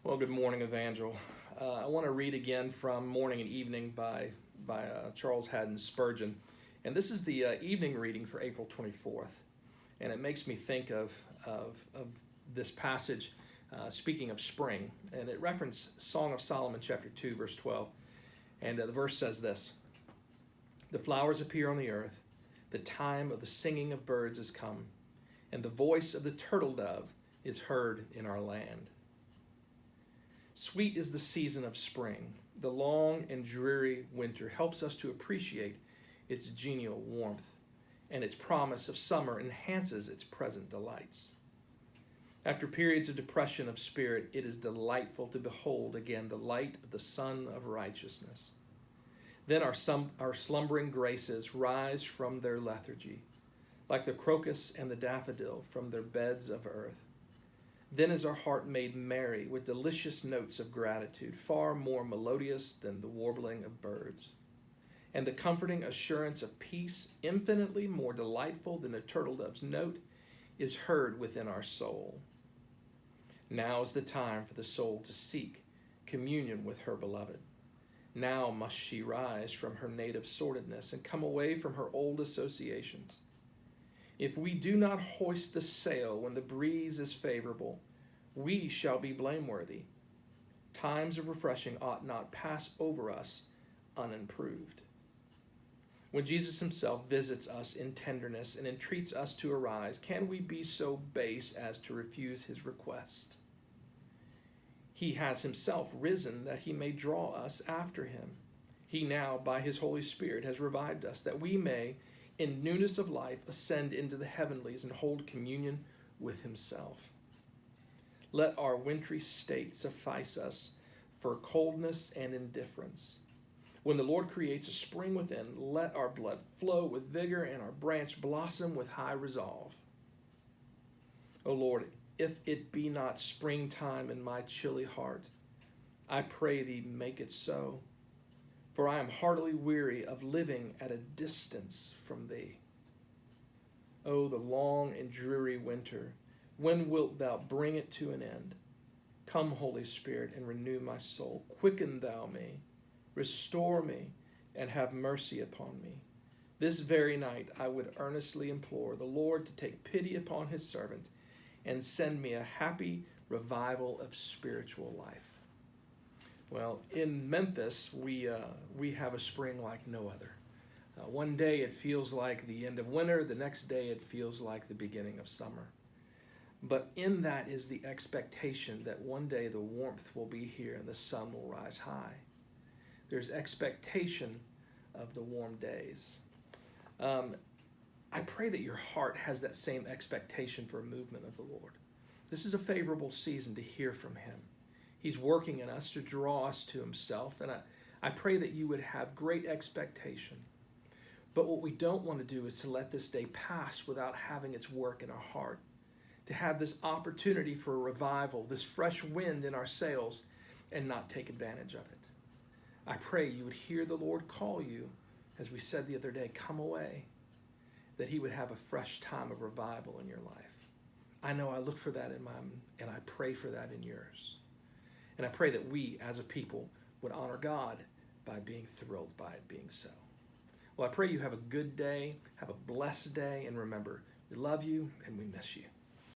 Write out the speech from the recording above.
Well, good morning, Evangel. I want to read again from Morning and Evening by Charles Haddon Spurgeon. And this is the evening reading for April 24th. And it makes me think of this passage speaking of spring. And it references Song of Solomon, chapter 2, verse 12. And the verse says this: "The flowers appear on the earth, the time of the singing of birds is come, and the voice of the turtle dove is heard in our land." Sweet is the season of spring. The long and dreary winter helps us to appreciate its genial warmth, and its promise of summer enhances its present delights. After periods of depression of spirit, it is delightful to behold again the light of the sun of righteousness. Then our slumbering graces rise from their lethargy, like the crocus and the daffodil from their beds of earth. Then is our heart made merry with delicious notes of gratitude, far more melodious than the warbling of birds. And the comforting assurance of peace, infinitely more delightful than a turtle dove's note, is heard within our soul. Now is the time for the soul to seek communion with her beloved. Now must she rise from her native sordidness and come away from her old associations. If we do not hoist the sail when the breeze is favorable, we shall be blameworthy. Times of refreshing ought not pass over us unimproved. When Jesus himself visits us in tenderness and entreats us to arise, can we be so base as to refuse his request? He has himself risen that he may draw us after him. He now, by his Holy Spirit, has revived us, that we may, in newness of life, ascend into the heavenlies and hold communion with himself. Let our wintry state suffice us for coldness and indifference. When the Lord creates a spring within, let our blood flow with vigor and our branch blossom with high resolve. O Lord, if it be not springtime in my chilly heart, I pray thee make it so. For I am heartily weary of living at a distance from thee. O the long and dreary winter, when wilt thou bring it to an end? Come, Holy Spirit, and renew my soul. Quicken thou me, restore me, and have mercy upon me. This very night I would earnestly implore the Lord to take pity upon his servant and send me a happy revival of spiritual life. Well, in Memphis, we have a spring like no other. One day it feels like the end of winter, the next day it feels like the beginning of summer. But in that is the expectation that one day the warmth will be here and the sun will rise high. There's expectation of the warm days. I pray that your heart has that same expectation for a movement of the Lord. This is a favorable season to hear from him. He's working in us to draw us to himself, and I pray that you would have great expectation. But what we don't want to do is to let this day pass without having its work in our heart, to have this opportunity for a revival, this fresh wind in our sails, and not take advantage of it. I pray you would hear the Lord call you, as we said the other day, come away, that he would have a fresh time of revival in your life. I know I look for that in mine, and I pray for that in yours. And I pray that we, as a people, would honor God by being thrilled by it being so. Well, I pray you have a good day, have a blessed day, and remember, we love you and we miss you.